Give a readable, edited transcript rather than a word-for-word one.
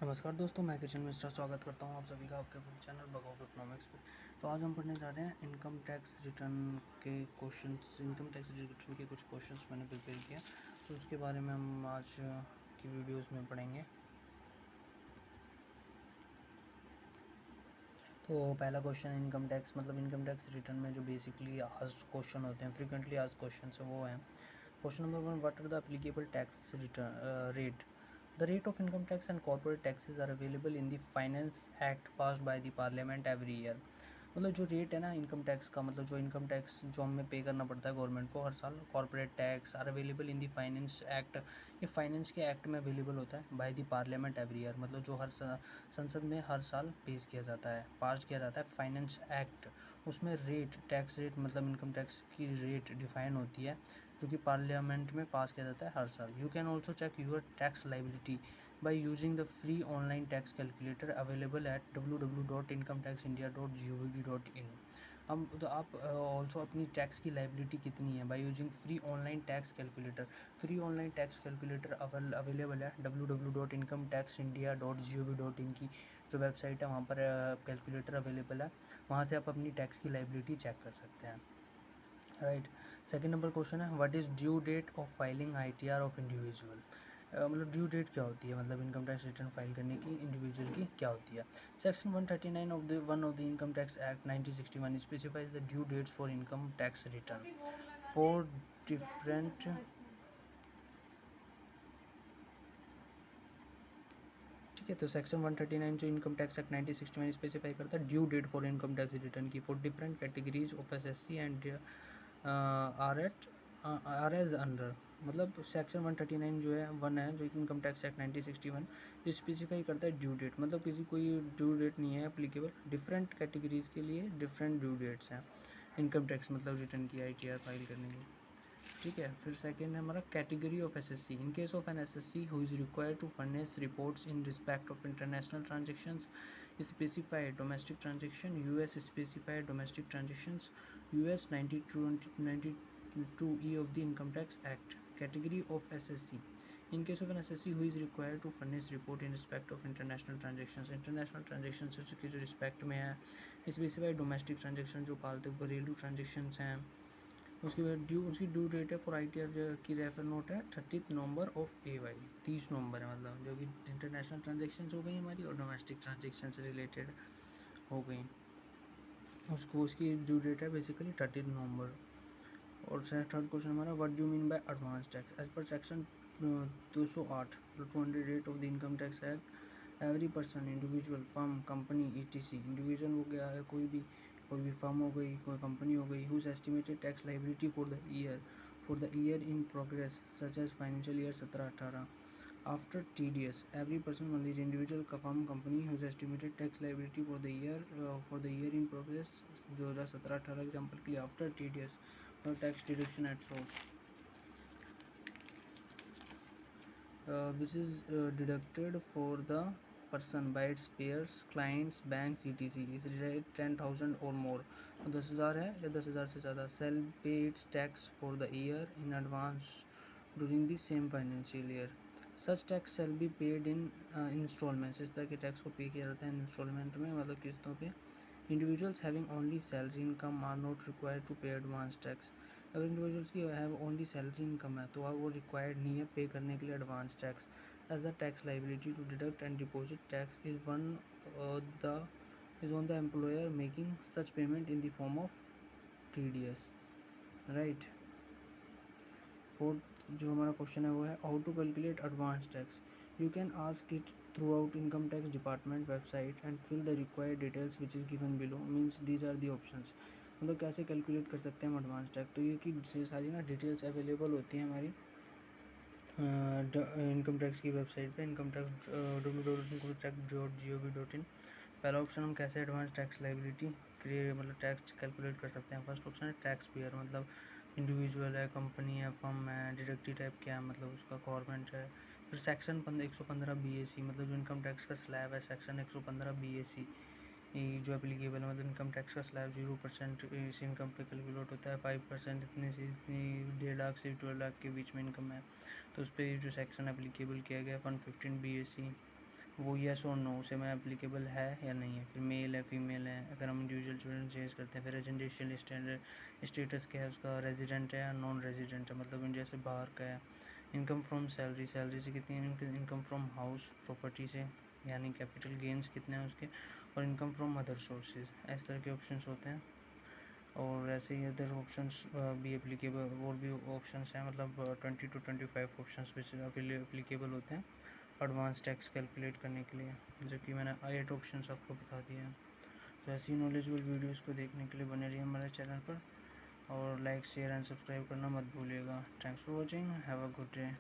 नमस्कार दोस्तों, मैं किशन मिश्रा स्वागत करता हूं आप सभी का आपके अपने चैनल बग ऑफ इकोनॉमिक्स पे। तो आज हम पढ़ने जा रहे हैं इनकम टैक्स रिटर्न के क्वेश्चंस। इनकम टैक्स रिटर्न के कुछ क्वेश्चंस मैंने प्रिपेयर किया, तो उसके बारे में हम आज की वीडियोस में पढ़ेंगे। तो पहला question income tax income tax return में जो बेसिकली आस्क्ड क्वेश्चन होते हैं, फ्रीक्वेंटली आस्क्ड क्वेश्चन है वो हैं। Question number 1, what are the applicable tax return rate? The rate of income tax and corporate taxes are available in the Finance Act passed by the Parliament every year. जो rate है ना income tax का, जो income tax जो हमें पे करना पड़ता है गवर्नमेंट को हर साल, corporate tax are available in the finance act. ये फाइनेंस के एक्ट में अवेलेबल होता है by the parliament every year, जो हर संसद में हर साल पेश किया जाता है, पास किया जाता है फाइनेंस एक्ट। उसमें rate, tax rate income tax की रेट डिफाइन होती है, जो कि पार्लियामेंट में पास किया जाता है हर साल। You can also check your tax liability by using the free online tax calculator available at www.incometaxindia.gov.in। हम तो आप ऑल्सो अपनी टैक्स की लाइबिलिटी कितनी है by using free online tax calculator. Free online tax calculator available है www.incometaxindia.gov.in की जो वेबसाइट है, वहाँ पर कैलकुलेटर अवेलेबल है, वहाँ से आप अपनी टैक्स की लाइबिलिटी चेक कर सकते हैं। राइट। सेकंड नंबर क्वेश्चन है, what is due date of filing ITR of individual? Due date क्या होती है, इनकम टैक्स रिटर्न फाइल करने की इंडिविजुअल की क्या होती है? Section 139 of the income tax act 1961 specifies the due dates for income tax return for different. ठीक है, तो सेक्शन 139 जो इनकम टैक्स एक्ट 1961 स्पेसिफाई करता है due date for income tax return की for different categories of SSC and are as under. Section 139 जो है one है, जो इनकम टैक्स एक्ट 1961 जो स्पेसिफाई करता है ड्यू डेट, किसी कोई ड्यू डेट नहीं है एप्लीकेबल, डिफरेंट कैटेगरीज के लिए डिफरेंट ड्यू डेट्स हैं इनकम टैक्स रिटर्न की ITR फाइल करने की। ठीक है, फिर सेकेंड है हमारा category of SSC। In case of an SSC who is required to furnish reports in respect of international transactions specified domestic transaction, US specified domestic transactions, US 92E of the Income Tax Act. Category of SSC. In case of an SSC who is required to furnish report in respect of international transactions के जो respect में है, specified domestic transaction जो पालतू घरेलू transactions हैं, उसके बाद उसकी ड्यू डेट है फॉर ITR की रेफर नोट है 30 नवंबर ऑफ AY, 30 नवंबर है, जो कि इंटरनेशनल ट्रांजेक्शन्स हो गई हमारी और डोमेस्टिक ट्रांजेक्शन से रिलेटेड हो गई, उसकी ड्यू डेट है बेसिकली 30 नवंबर। और थर्ड क्वेश्चन हमारा, what do mean by advance tax? As per section 208 208 of the income tax act, every person, individual, firm, company ETC, individual हो गया है कोई भी फर्म हो गई, कोई कंपनी हो गई, whose estimated tax liability for the year in progress such as financial year 17-18 after TDS, every person individual का firm company whose estimated tax liability for the year in progress 2017-18 example के लिए after TDS tax deduction at source, which is deducted for the person by its payers, clients, banks, etc. is rate 10,000 or more, 10,000 है या 10,000 से ज़्यादा, shall pay its tax for the year in advance during the same financial year. Such tax shall be paid in installments. इस तरह के tax को पे किया जाता है इंस्टॉलमेंट में, किस्तों पे। Individuals having only salary income are not required to pay advance tax. अगर इंडिविजुअल्स की हैव ओनली सैलरी इनकम है तो वो रिक्वायर्ड नहीं है पे करने के लिए advance tax, as the tax liability to deduct and deposit tax is on the employer making such payment in the form of TDS। Right. Fourth जो हमारा क्वेश्चन है वो है, how to calculate advance tax? You can ask it through out income tax department website and fill the required details which is given below, means these are the options. कैसे calculate कर सकते हैं हम advance tax? तो ये कि सारी ना डिटेल्स अवेलेबल होती हैं हमारी इनकम टैक्स की वेबसाइट पे, इनकम टैक्स www.incometax.gov.in। पहला ऑप्शन, हम कैसे advance tax liability tax calculate कर सकते हैं। फर्स्ट ऑप्शन है टैक्स पेयर, इंडिविजुअल है, कंपनी है, फर्म है, डायरेक्टली टाइप क्या है, उसका गवर्नमेंट है। फिर सेक्शन 115 BAC, जो इनकम टैक्स का स्लैब है, सेक्शन 115 BAC जो एप्लीकेबल है, इनकम टैक्स का स्लैब 0% इस इनकम पे कैलकुलेट होता है, 5% इतने से इतनी 1.5 लाख से 12 लाख के बीच में इनकम है, तो उस पर जो सेक्शन एप्लीकेबल किया गया 115 BAC। वो येस और नो से में एप्लीकेबल है या नहीं है। फिर मेल है, फीमेल है, अगर हम इंडिविजुअल स्टूडेंट चेंज करते हैं। फिर रेजिडेंशियल स्टेटस क्या है उसका, रेजिडेंट है या नॉन रेजिडेंट है, मतलब इंडिया से बाहर का है। इनकम फ्रॉम सैलरी, सैलरी से कितनी है। इनकम फ्रॉम हाउस प्रॉपर्टी से, यानी कैपिटल गेंस कितने हैं उसके। और इनकम फ्रॉम अदर सोर्सेज, इस तरह के ऑप्शंस होते हैं। और ऐसे ही अदर ऑप्शंस भी एप्लीकेबल, और भी ऑप्शंस हैं, मतलब 20 to 25 ऑप्शंस विच एप्लीकेबल होते हैं एडवांस टैक्स कैलकुलेट करने के लिए, जो कि मैंने 8 ऑप्शंस आपको बता दिए हैं। तो ऐसी नॉलेजेबल वीडियोज़ को देखने के लिए बने रहिए हमारे चैनल पर, और लाइक शेयर एंड सब्सक्राइब करना मत भूलिएगा। Thanks for watching, have a good day.